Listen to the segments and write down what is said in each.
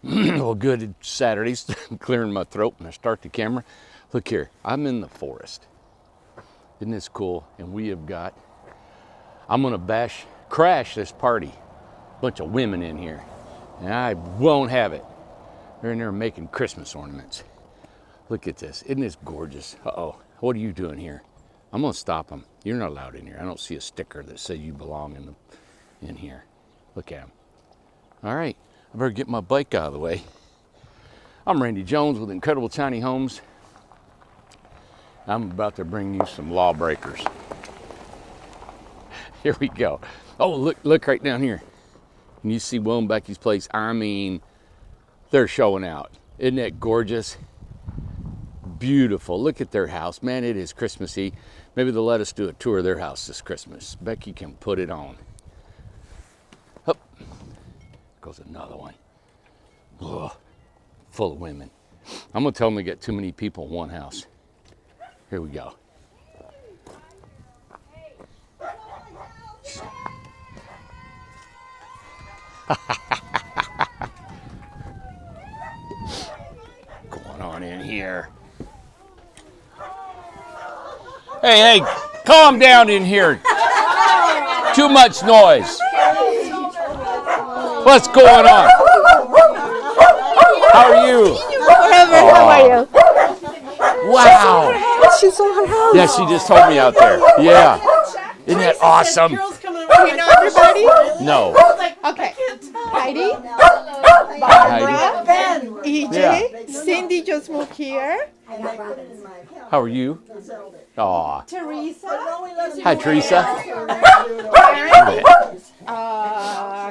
Well, good Saturdays. Clearing my throat when I start the camera. Look here, I'm in the forest. Isn't this cool? And we have got, I'm gonna crash this party. Bunch of women in here. And I won't have it. They're in there making Christmas ornaments. Look at this, isn't this gorgeous? Uh-oh, what are you doing here? I'm gonna stop them. You're not allowed in here. I don't see a sticker that says you belong in here. Look at them. All right, I better get my bike out of the way. I'm Randy Jones with Incredible Tiny Homes. I'm about to bring you some lawbreakers. Here we go. Oh, look right down here. Can you see Will and Becky's place? I mean, they're showing out. Isn't that gorgeous? Beautiful. Look at their house. Man, it is Christmassy. Maybe they'll let us do a tour of their house this Christmas. Becky can put it on. Up goes another one. Ugh, full of women. I'm gonna tell them we get too many people in one house. Here we go. Going on in here. Hey, calm down in here. Too much noise. What's going on? How are you? How are you? Wow. She's on her house. Yeah, she just told me out there. Yeah. Isn't that awesome? You know everybody? No. Okay. Heidi, Heidi. Ben, EJ, Yeah. Cindy just moved here. How are you? Aw. Teresa, Hi, Teresa.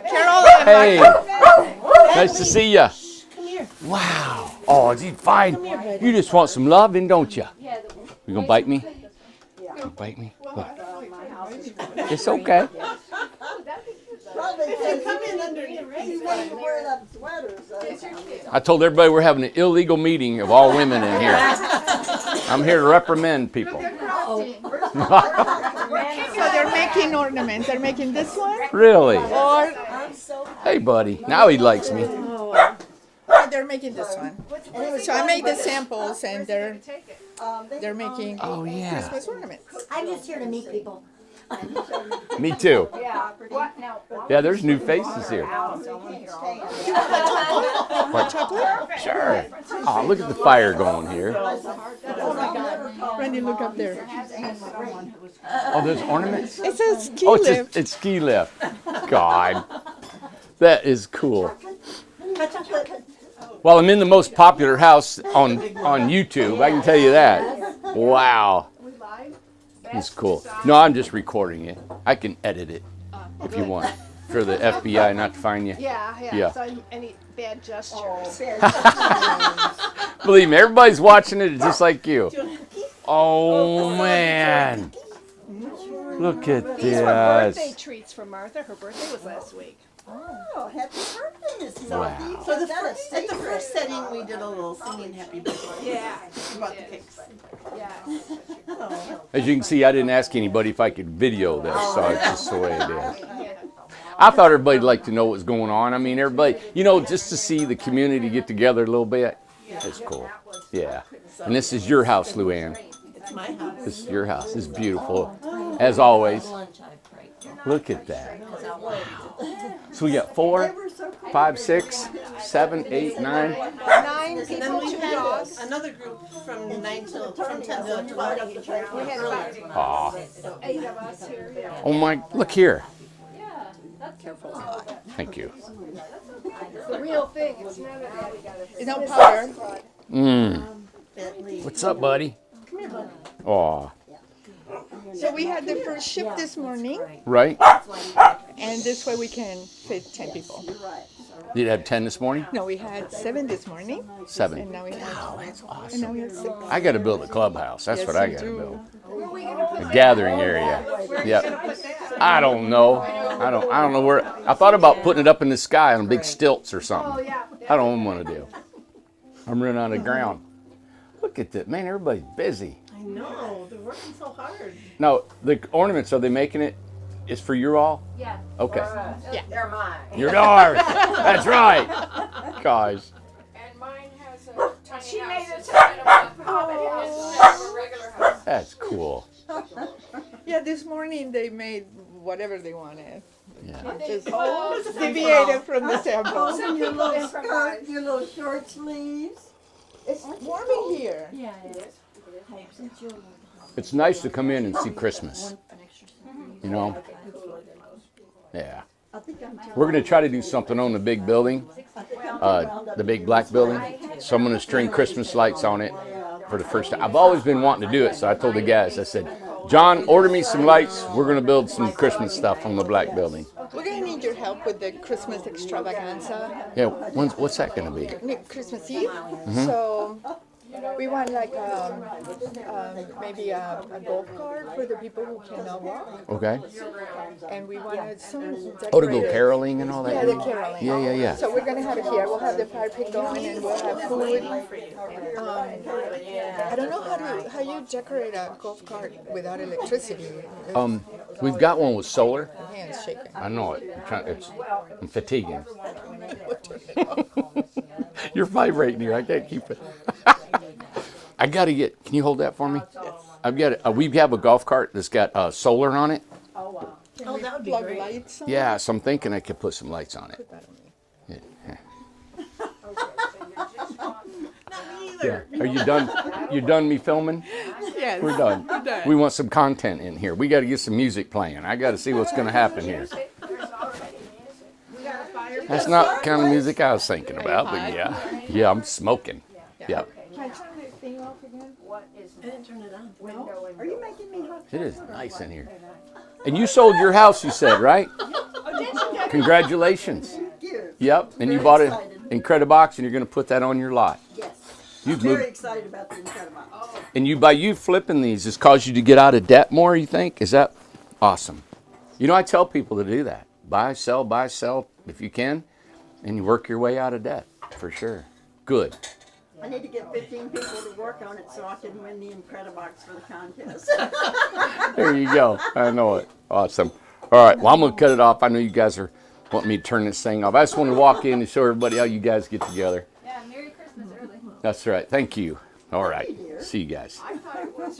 Carol, and Hey. Nice to see you. Wow. Oh, is he fine? You just want some loving, don't you? You gonna bite me? You bite me? Look. It's okay. I told everybody we're having an illegal meeting of all women in here. I'm here to reprimand people. So they're making ornaments. They're making this one. Really? Or Hey, buddy. Now he likes me. they're making this one. So I made the samples and they're making Oh, yeah. Christmas ornaments. I'm just here to meet people. Me too. Yeah, there's new faces here. Hot chocolate? Sure. Oh, look at the fire going here. Randy, look up there. Oh, there's ornaments? It says ski Oh, it's lift. it's ski lift. God, that is cool. Well, I'm in the most popular house on YouTube. I can tell you that. Wow, it's cool. No, I'm just recording it. I can edit it if you want for the FBI not to find you. Yeah. So any bad gestures. Believe me, everybody's watching it just like you. Oh man, look at These were birthday this. treats for Martha. Her birthday was last week. Oh, happy birthday, Miss Wow. So at the first setting, we did a little singing happy birthday. Yeah. About the cakes. Yeah. As you can see, I didn't ask anybody if I could video this, so it's just the way it is. I thought everybody'd like to know what's going on. I mean, everybody, just to see the community get together a little bit, it's cool. Yeah. And this is your house, Luann. It's my house. This is your house. It's beautiful, as always. Look at that. So we got 4, 5, 6, 7, 8, 9. 9 And then people, we 2 had dogs. another group from 10 till 12. We had about Aw. 8 of us here. Yeah. Oh my, look here. Thank you. It's the real thing. It's not a It's no powder. What's up, buddy? Aw. So we had the first ship this morning, Right? and this way we can fit 10 people. Did you have 10 this morning? No, we had 7 this morning, 7. and now we have That's and awesome. now we have 6. I got to build a clubhouse. That's Yes, what I you got to do. build. A gathering area. Yep. I don't know. I don't know where. I thought about putting it up in the sky on big stilts or something. I don't know what I'm gonna do. I'm running out of ground. Look at that, man. Everybody's busy. I know, they're working so hard. Now the ornaments, are they making it? Is for you all? Yeah. Okay. Yeah. They're mine. You're ours. That's right. gosh. And mine has a tiny she made it kind of a hobbit house instead of a regular house. That's cool. Yeah, this morning they made whatever they wanted. Yeah. Just deviated from the samples. And your little skirt, your little short sleeves. It's warm in here. Yeah, it is. Hey, since you're It's nice to come in and see Christmas. You know? Yeah. I think I'm telling We're going to try to do something on the big building, the big black building. So I'm going to string Christmas lights on it for the first time. I've always been wanting to do it, so I told the guys, I said, John, order me some lights. We're going to build some Christmas stuff on the black building. We're gonna need your help with the Christmas extravaganza, Yeah, what's that going to be? Christmas Eve. So we want like maybe a golf cart for the people who cannot walk, Okay. and we wanted some Oh, to go decorated- caroling and all that? Yeah, the caroling. Yeah. So we're gonna have it here. We'll have the fire pit going, and we'll have food. I don't know how you decorate a golf cart without electricity. We've got one with solar. My hand's shaking. I know it. I'm fatiguing. You're vibrating here. I can't keep it. I got to get. Can you hold that for me? I've got. We have a golf cart that's got solar on it. Oh, that would be great. Lights on Yeah, so I'm thinking I could put some lights on it. Put that on me. Yeah. Are you done? You done me filming? Yes. We're done. We want some content in here. We got to get some music playing. I got to see what's going to happen here. That's not the kind of music I was thinking about, but yeah, I'm smoking. Yeah, Can I turn the thing off again? I didn't turn it on. are you making me hot? it is nice in here. And you sold your house, you said, right? Congratulations. You. Yep, and you Very bought an excited. Incredibox, and you're going to put that on your lot. Yes. You've Very moved, excited about the Incredibox. and by you flipping these, has caused you to get out of debt more. You think? Is that awesome? You know, I tell people to do that: buy, sell, if you can, and you work your way out of debt for sure. Good. I need to get 15 people to work on it so I can win the Incredibox for the contest. There you go. I know it. Awesome. All right. Well, I'm going to cut it off. I know you guys are wanting me to turn this thing off. I just want to walk in and show everybody how you guys get together. Yeah, Merry Christmas early. That's right. Thank you. All right. See you guys. I thought it was